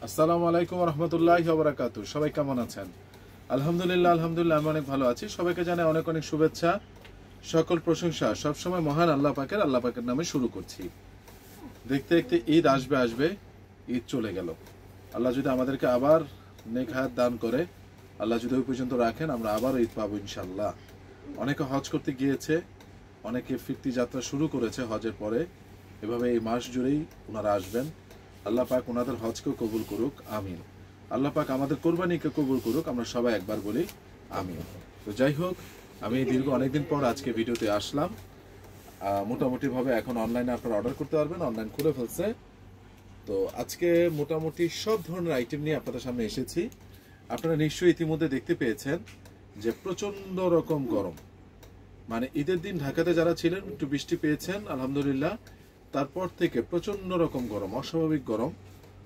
আসসালামু আলাইকুম রহমতুল্লাহি ওয়া বারাকাতুহু। সবাই কেমন আছেন? আলহামদুলিল্লাহ আমি অনেক ভালো আছি। সবাইকে জানাই অনেক অনেক শুভেচ্ছা, সকল প্রশংসা সবসময় মহান আল্লাহ পাকের নামে শুরু করছি। দেখতে দেখতে ঈদ আসবে, ঈদ চলে গেল। আল্লাহ যদি আমাদেরকে আবার নেক হায়াত দান করে, আল্লাহ যদি ওই পর্যন্ত রাখেন, আমরা আবার ঈদ পাবো ইনশাল্লাহ। অনেকে হজ করতে গিয়েছে, অনেকে ফিরতি যাত্রা শুরু করেছে হজের পরে। এভাবে এই মাস জুড়েই ওনারা আসবেন। আল্লাহ পাক ওনাদের হজকেও কবুল করুক, আমিন। আল্লাহ পাক আমাদের কোরবানিকে কবুল করুক, আমরা সবাই একবার বলি আমিন। তো যাই হোক, আমি দীর্ঘ অনেকদিন পর আজকে ভিডিওতে আসলাম। মোটামুটিভাবে এখন অনলাইনে আপনারা অর্ডার করতে পারবেন, অনলাইন খুলে ফেলছে। তো আজকে মোটামুটি সব ধরনের আইটেম নিয়ে আপনাদের সামনে এসেছি। আপনারা নিশ্চয়ই ইতিমধ্যে দেখতে পেয়েছেন যে প্রচন্ড রকম গরম। মানে ঈদের দিন ঢাকাতে যারা ছিলেন একটু বৃষ্টি পেয়েছেন আলহামদুলিল্লাহ, তারপর থেকে প্রচন্ড রকম গরম, অস্বাভাবিক গরম।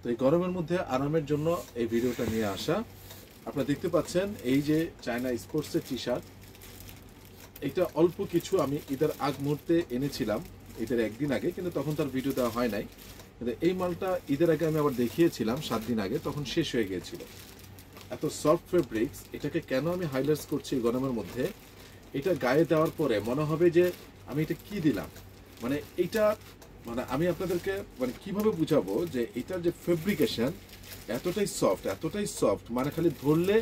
তো এই গরমের মধ্যে আরামের জন্য এই ভিডিওটা নিয়ে আসা। আপনারা দেখতে পাচ্ছেন এই যে চায়না স্পোর্টসের টি শার্ট, এটা অল্প কিছু আমি ঈদের আগ মুহূর্তে এনেছিলাম, ঈদের একদিন আগে, কিন্তু তখন তার ভিডিও দেওয়া হয় নাই। কিন্তু এই মালটা ঈদের আগে আমি আবার দেখিয়েছিলাম 7 দিন আগে, তখন শেষ হয়ে গিয়েছিল। এত সফট ফেব্রিক্স, এটাকে কেন আমি হাইলাইটস করছি গরমের মধ্যে? এটা গায়ে দেওয়ার পরে মনে হবে যে আমি এটা কি দিলাম। মানে এটা আমি আপনাদেরকে কিভাবে বুঝাবো যে এটার যে ফেব্রিকেশন এতটাই সফট, মানে খালি ধরলে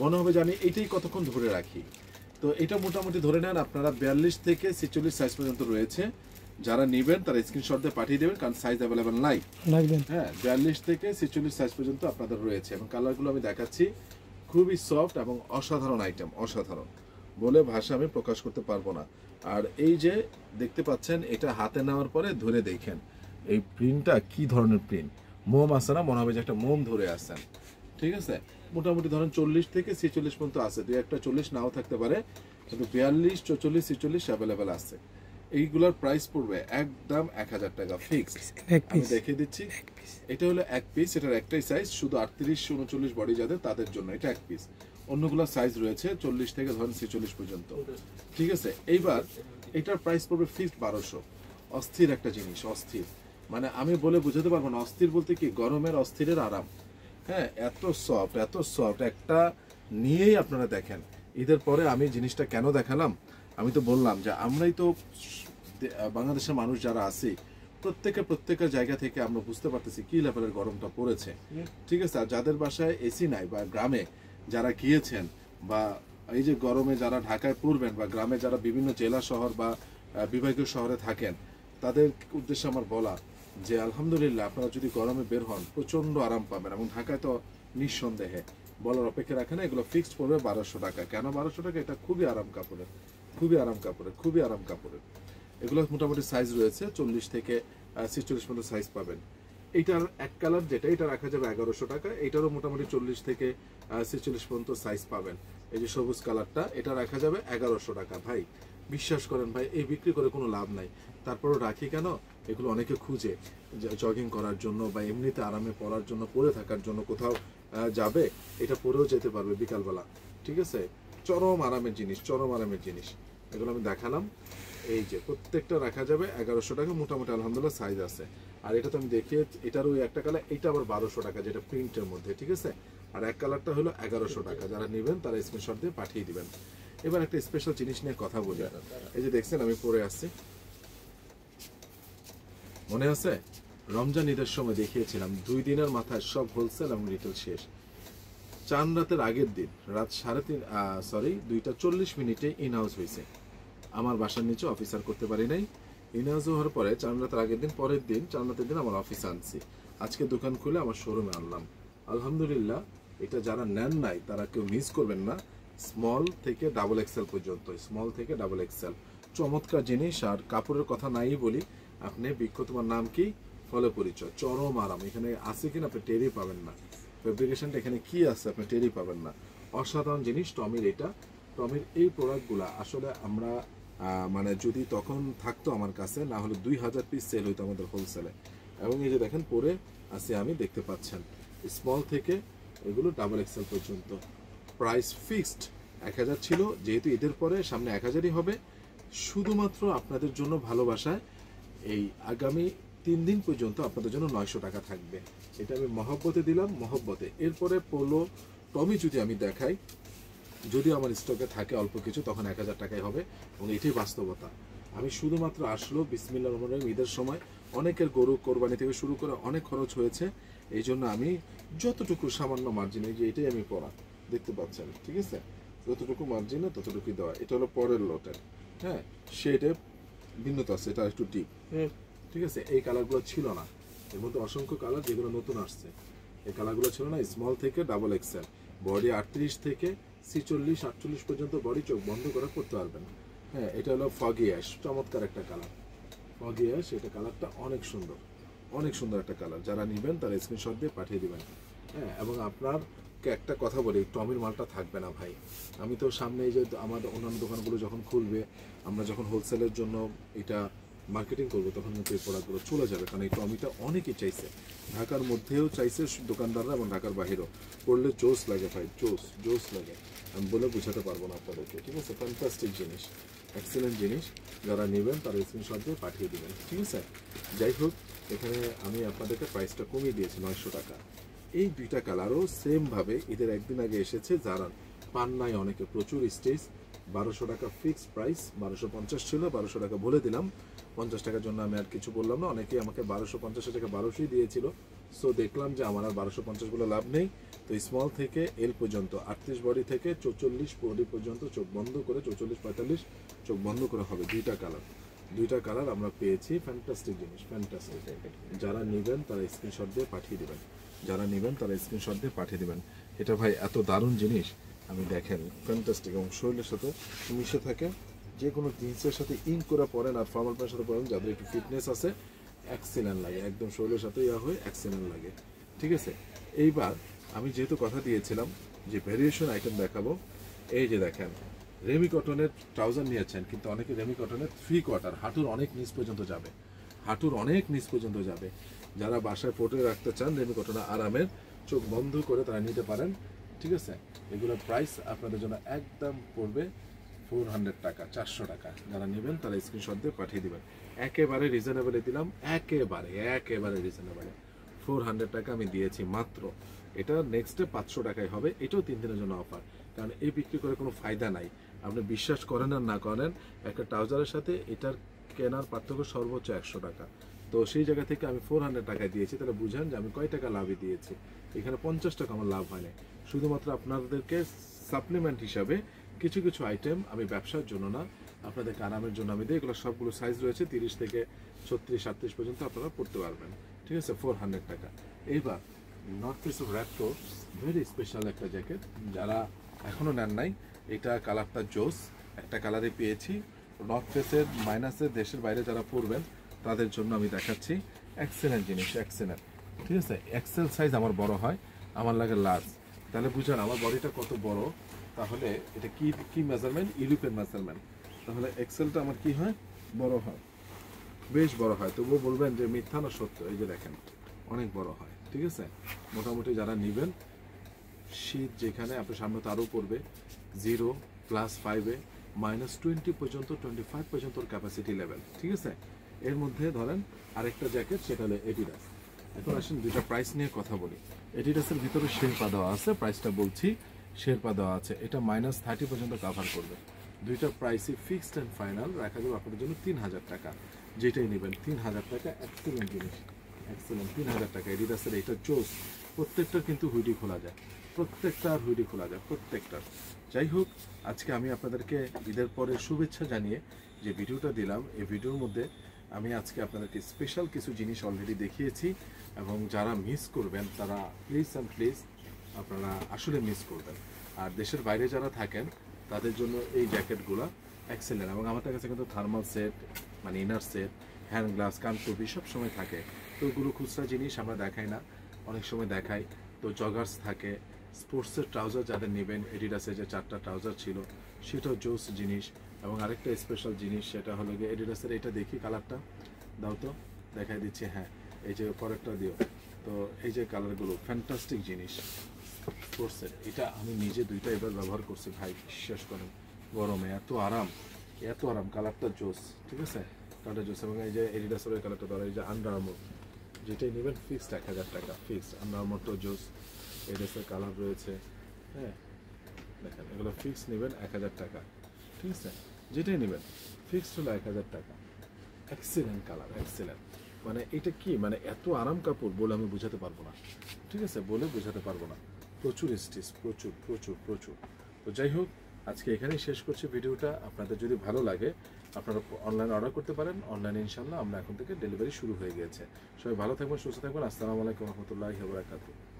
মনে হবে যে আমি এইটাই কতক্ষণ ধরে রাখি। তো এটা মোটামুটি ধরে নেন আপনারা 42 থেকে 46 সাইজ পর্যন্ত রয়েছে। যারা নেবেন তারা স্ক্রিনশট দিয়ে পাঠিয়ে দেবেন, কারণ সাইজ অ্যাভেলেবেল নাই। হ্যাঁ, 42 থেকে 46 সাইজ পর্যন্ত আপনাদের রয়েছে এবং কালারগুলো আমি দেখাচ্ছি। খুবই সফট এবং অসাধারণ আইটেম, অসাধারণ বলে ভাষা আমি প্রকাশ করতে পারবো না। আর এই যে দেখতে পাচ্ছেন, এটা হাতে নেওয়ার পরে ধরে দেখেন এই প্রিন্টটা কি ধরনের প্রিন্ট। মোম আছে না, মনে হবে যে একটা মোম ধরে আসেন। ঠিক আছে, মোটামুটি ধরেন 40 থেকে 46 পর্যন্ত আছে, দুই একটা 40 নাও থাকতে পারে, কিন্তু 42, 44, 46 অ্যাভেলেবেল আছে। এইগুলোর প্রাইস পড়বে একদম 1000 টাকা ফিক্সড। আমি দেখিয়ে দিচ্ছি, এটা হলো এক পিস, এটার একটাই সাইজ, শুধু 38, 39 বডি যাদের তাদের জন্য এটা এক পিস। অন্যগুলো সাইজ রয়েছে 40 থেকে ধরেন 46 পর্যন্ত। ঠিক আছে, এইবার এটার প্রাইস পড়বে ফিক্সড 1200। অস্থির একটা জিনিস, অস্থির, মানে আমি বলে বুঝাতে পারবো না। অস্থির বলতে কি, গরমের অস্থিরের আরাম। হ্যাঁ, এত সফট একটা নিয়েই আপনারা দেখেন। ঈদের পরে আমি জিনিসটা কেন দেখালাম, আমি তো বললাম যে আমরাই তো বাংলাদেশের মানুষ যারা আছি, প্রত্যেকের জায়গা থেকে আমরা বুঝতে পারতেছি কি লেভেলের গরমটা পড়েছে। ঠিক আছে, আর যাদের বাসায় এসি নাই বা গ্রামে যারা গিয়েছেন, বা এই যে গরমে যারা ঢাকায় পড়বেন, বা গ্রামে যারা বিভিন্ন জেলা শহর বা বিভাগীয় শহরে থাকেন, তাদের উদ্দেশ্যে আমার বলা যে আলহামদুলিল্লাহ আপনারা যদি গরমে বের হন প্রচন্ড আরাম পাবেন। এবং ঢাকায় তো নিঃসন্দেহে বলার অপেক্ষা রাখে না। এগুলো ফিক্সড পড়বে 1200 টাকা। কেন 1200 টাকা? এটা খুবই আরাম কাপড়ের। এগুলো মোটামুটি সাইজ রয়েছে 40 থেকে 46 পর্যন্ত সাইজ পাবেন। এইটার এক কালার যেটা, এটা রাখা যাবে 1100 টাকা। এটারও মোটামুটি 40 থেকে 46 পর্যন্ত সাইজ পাবেন। এই যে সবুজ কালারটা, এটা রাখা যাবে 1100 টাকা। ভাই বিশ্বাস করেন ভাই, এই বিক্রি করে কোনো লাভ নাই। তারপরও রাখি কেন, এগুলো অনেকে খুঁজে জগিং করার জন্য বা এমনিতে আরামে পরার জন্য, পরে থাকার জন্য, কোথাও যাবে এটা পরেও যেতে পারবে বিকালবেলা। ঠিক আছে, চরম আরামের জিনিস। এগুলো আমি দেখালাম। এই যে প্রত্যেকটা রাখা যাবে 1100 টাকা, মোটামুটি আলহামদুলিল্লাহ সাইজ আছে। আর এটা তো আমি দেখিয়ে, এটার ওই একটা কালার, এটা আবার 1200 টাকা, যেটা প্রিন্টের মধ্যে। ঠিক আছে, আর এক কালারটা হলো 1100 টাকা। যারা নেবেন তারা স্ক্রিনশট দিয়ে পাঠিয়ে দিবেন। এবার একটা স্পেশাল জিনিস নিয়ে কথা বলি। এই যে দেখছেন আমি পরে আসছি, মনে আছে রমজান ঈদের সময় দেখিয়েছিলাম 2 দিনের মাথায় সব হোলসেল এবং রিটেল শেষ। চাঁদ রাতের আগের দিন রাত 2টা 40 মিনিটে ইন হাউস হয়েছে। আমার বাসার নিচে অফিসার করতে পারি নাই। ইন হাউস হওয়ার পরে চাঁদ রাতের আগের দিন, পরের দিন চাঁদ রাতের দিন আমার অফিসে আনছি। আজকে দোকান খুলে আমার শোরুমে আনলাম। আলহামদুলিল্লাহ, এটা যারা নেন নাই তারা কেউ মিস করবেন না। স্মল থেকে ডাবল এক্সেল পর্যন্ত, চমৎকার জিনিস। আর কাপড়ের কথা নাই বলি, আপনি বৃক্ষ তোমার নাম কি, ফলে পরিচয়, চরম আরাম। এখানে আছে কিনা আপনি টেরই পাবেন না। ফেব্রিকেশনটা এখানে কি আছে আপনি টেরই পাবেন না। অসাধারণ জিনিস টমির। টমির এই প্রোডাক্টগুলা আসলে আমরা যদি তখন থাকতো আমার কাছে, না হলে 2000 পিস সেল হইতো আমাদের হোলসেলে। এবং এই যে দেখেন পরে আছে, আমি দেখতে পাচ্ছেন স্মল থেকে এগুলো ডাবল এক্সেল পর্যন্ত। প্রাইস ফিক্সড 1000 ছিল, যেহেতু ঈদের পরে সামনে 1000ই হবে। শুধুমাত্র আপনাদের জন্য ভালোবাসায় এই আগামী 3 দিন পর্যন্ত আপনাদের জন্য 900 টাকা থাকবে। এটা আমি মহব্বতে দিলাম, মহব্বতে। এরপরে পোলো টমি যদি আমি দেখাই, যদি আমার স্টকে থাকে অল্প কিছু, তখন 1000 টাকায় হবে, এবং এটাই বাস্তবতা। আমি শুধুমাত্র আসলো বিসমিল্লাহির রহমানির রহিম, ঈদের সময় অনেকের গরু কোরবানি থেকে শুরু করে অনেক খরচ হয়েছে, এই জন্য আমি যতটুকু সামান্য মার্জিনে, যে এটাই আমি পরা দেখতে পাচ্ছেন, ঠিক আছে, যতটুকু মার্জিনে ততটুকুই দেওয়া। এটা হলো পরের লটের, হ্যাঁ, শেডে ভিন্নতা আছে, এটা একটু ডিপ, ঠিক আছে। এই কালারগুলো ছিল না, এর মধ্যে অসংখ্য কালার যেগুলো নতুন আসছে, এই কালারগুলো ছিল না। স্মল থেকে ডাবল এক্সেল, বডি 38 থেকে 46 48 পর্যন্ত বডি, চোখ বন্ধ করে পড়তে পারবেন। হ্যাঁ, এটা হলো ফগি অ্যাশ, চমৎকার একটা কালার, ফগি অ্যাশ। এটা কালারটা অনেক সুন্দর, অনেক সুন্দর একটা কালার। যারা নেবেন তারা স্ক্রিনশট দিয়ে পাঠিয়ে দিবেন। হ্যাঁ, এবং আপনারকে একটা কথা বলি, টমির মালটা থাকবে না ভাই। আমি তো সামনে এই যে আমাদের অন্যান্য দোকানগুলো যখন খুলবে, আমরা যখন হোলসেলের জন্য এটা মার্কেটিং করবো, তখন কিন্তু এই প্রোডাক্টগুলো চলে যাবে, কারণ এই টমিটা অনেকেই চাইছে, ঢাকার মধ্যেও চাইছে দোকানদাররা এবং ঢাকার বাইরেও। পড়লে জোস লাগে ভাই, জোস জোস লাগে, আমি বলে বোঝাতে পারবো না আপনাদেরকে, ঠিক আছে। ফ্যান্টাস্টিক জিনিস, এক্সেলেন্ট জিনিস। যারা নেবেন তারা স্ক্রিনশট দিয়ে পাঠিয়ে দেবেন, ঠিক আছে। যাই হোক, এখানে আমি আপনাদেরকে প্রাইসটা কমিয়ে দিয়েছি 900 টাকা। এই দুইটা কালারও সেমভাবে ঈদের একদিন আগে এসেছে, যারা পান নাই অনেকে, প্রচুর স্টেজ। 1200 টাকা ফিক্সড প্রাইস, 1250 ছিল, 1200 টাকা বলে দিলাম। 50 টাকার জন্য আমি আর কিছু বললাম না। অনেকেই আমাকে 1250 টাকা 1200ই দিয়েছিল, সো দেখলাম যে আমার আর 1250 বলে লাভ নেই। তো স্মল থেকে এল পর্যন্ত, 38 বডি থেকে 44 বডি পর্যন্ত চোখ বন্ধ করে, 44 45 চোখ বন্ধ করে হবে। দুইটা কালার আমরা পেয়েছি। ফ্যান্টাস্টিক জিনিস, ফ্যান্টাস্টিক। যারা নেবেন তারা স্ক্রিনশট দিয়ে পাঠিয়ে দেবেন, এটা ভাই এত দারুণ জিনিস। আমি দেখেন, ফ্যান্টাস্টিক, এবং শরীরের সাথে মিশে থাকে, যে কোনো জিন্সের সাথে ইন করে পরেন আর ফর্মাল প্যান্টের সাথে পরেন, যাদের একটু ফিটনেস আছে, এক্সেলেন্ট লাগে, একদম শরীরের সাথে হয়ে এক্সেলেন্ট লাগে, ঠিক আছে। এইবার আমি যেহেতু কথা দিয়েছিলাম যে ভেরিয়েশন আইটেম দেখাবো, এই যে দেখেন, রেমি কটনের ট্রাউজার নিয়েছেন, কিন্তু অনেকে রেমি কটনের 3 কোয়ার্টার, হাঁটুর অনেক নিচ পর্যন্ত যাবে, যারা বাসায় পটে রাখতে চান রেমি কটনের আরামের, চোখ বন্ধ করে তারা নিতে পারেন, ঠিক আছে। এগুলোর প্রাইস আপনাদের জন্য একদম পড়বে 400 টাকা, 400 টাকা। যারা নেবেন তারা স্ক্রিনশট দিয়ে পাঠিয়ে দিবেন। একেবারে রিজনেবলে দিলাম, একেবারে রিজনেবলে 400 টাকা আমি দিয়েছি মাত্র। এটা নেক্সটে 500 টাকায় হবে, এটাও 3 দিনের জন্য অফার, কারণ এই বিক্রি করে কোনো ফায়দা নাই। আপনি বিশ্বাস করেন আর না করেন, একটা ট্রাউজারের সাথে এটার কেনার পার্থক্য সর্বোচ্চ 100 টাকা। তো সেই জায়গা থেকে আমি 400 টাকায় দিয়েছি, তাহলে বুঝেন যে আমি কয় টাকা লাভে দিয়েছি। এখানে 50 টাকা আমার লাভ হয় না, শুধুমাত্র আপনাদেরকে সাপ্লিমেন্ট হিসাবে কিছু কিছু আইটেম, আমি ব্যবসার জন্য না, আপনাদেরকে আরামের জন্য আমি দিই। এগুলো সবগুলো সাইজ রয়েছে 30 থেকে 36 37 পর্যন্ত আপনারা পড়তে পারবেন, ঠিক আছে। 400 টাকা। এইবার নর্থ ফেস অফ র্যাপটো, ভেরি স্পেশাল একটা জ্যাকেট, যারা এখনও নেন নাই, এটা কালারটা জোস, একটা কালারে পেয়েছি। নর্থ ফেসের মাইনাসের দেশের বাইরে যারা পড়বেন তাদের জন্য আমি দেখাচ্ছি, এক্সেলেন্ট জিনিস, এক্সেলেন্ট, ঠিক আছে। এক্সেল সাইজ আমার বড় হয়, আমার লাগে লার্জ, তাহলে বুঝেন আমার বডিটা কত বড়। তাহলে এটা কি মেজারমেন্ট, ইউরোপিয়ান মেজারমেন্ট, তাহলে এক্সেলটা আমার কি হয়, বড় হয়, বেশ বড় হয়। তবুও বলবেন যে মিথ্যা না সত্য, এই যে দেখেন অনেক বড় হয়, ঠিক আছে। মোটামুটি যারা নেবেন, শীত যেখানে আপনার সামনে তো আরও পড়বে, 0 +5-এ -20 পর্যন্ত, 25 পর্যন্ত ক্যাপাসিটি লেভেল, ঠিক আছে। এর মধ্যে ধরেন আরেকটা জ্যাকেট, সেটা হলো এডিডাস। এখন আসেন দুইটা প্রাইস নিয়ে কথা বলি। এডিডাসের ভিতরে শেরপা দেওয়া আছে, প্রাইসটা বলছি, শেরপা দেওয়া আছে, এটা -30 পর্যন্ত কভার করবে। দুইটা প্রাইসই ফিক্সড অ্যান্ড ফাইনাল রাখা যাবে আপনাদের জন্য 3000 টাকা। যেটাই নেবেন 3000 টাকা, এক্সেলেন্ট জিনিস, এক্সেলেন্ট, 3000 টাকা। এডিডাসের এটা চোস, প্রত্যেকটার কিন্তু হুইডি খোলা যায়, প্রত্যেকটার। যাই হোক, আজকে আমি আপনাদেরকে ঈদের পরে শুভেচ্ছা জানিয়ে যে ভিডিওটা দিলাম, এই ভিডিওর মধ্যে আমি আজকে আপনাদেরকে স্পেশাল কিছু জিনিস অলরেডি দেখিয়েছি, এবং যারা মিস করবেন তারা প্লিজ আপনারা আসলে মিস করবেন। আর দেশের বাইরে যারা থাকেন তাদের জন্য এই জ্যাকেটগুলো এক্সেলেন্ট, এবং আমাদের কাছে কিন্তু থার্মাল সেট, মানে ইনার সেট, হ্যান্ড গ্লাভস, কানটুপি সব সময় থাকে। তো ওগুলো খুচরা জিনিস আমরা দেখাই না, অনেক সময় দেখাই। তো জগার্স থাকে, স্পোর্টসের ট্রাউজার যাদের নেবেন, এডিডাসের যে 4টা ট্রাউজার ছিল সেটাও জোস জিনিস। এবং আরেকটা স্পেশাল জিনিস, সেটা হলো গিয়ে এডিডাসের, এটা দেখি কালারটা দাও তো, দেখাই দিচ্ছি, হ্যাঁ এই যে পরেরটা দিও তো, এই যে কালারগুলো ফ্যান্টাস্টিক জিনিস স্পোর্টসের। এটা আমি নিজে দুইটা এবার ব্যবহার করছি ভাই, বিশ্বাস করেন, গরমে এত আরাম, কালারটা জোস, ঠিক আছে। কালারটা জোস। এবং এই যে এডিডাসের ওই কালারটা ধরো, এই যে আন্ডার আর্মার, যেটাই নেবেন ফিক্সড 1000 টাকা ফিক্সড। আন্ডার আর্মারটা জোস, এডিডাসের কালার রয়েছে, হ্যাঁ দেখেন এগুলো ফিক্সড নেবেন 1000 টাকা, ঠিক আছে? যেটাই নেবেন ফিক্সড হলো 1000 টাকা। Excellent colour, excellent. মানে এটা কি, মানে এত আরাম কাপড় বলে আমি বোঝাতে পারবো না, ঠিক আছে? বলে বোঝাতে পারবো না। প্রচুর স্টিচ, প্রচুর প্রচুর প্রচুর। তো যাই হোক, আজকে এখানেই শেষ করছি ভিডিওটা। আপনাদের যদি ভালো লাগে আপনারা অনলাইনে অর্ডার করতে পারেন। অনলাইনে ইনশাল্লাহ আমরা এখন থেকে ডেলিভারি শুরু হয়ে গিয়েছে। সবাই ভালো থাকবেন, সুস্থ থাকবেন। আসসালামু আলাইকুম রহমতুল্লাহি ওয়া বারাকাতুহু।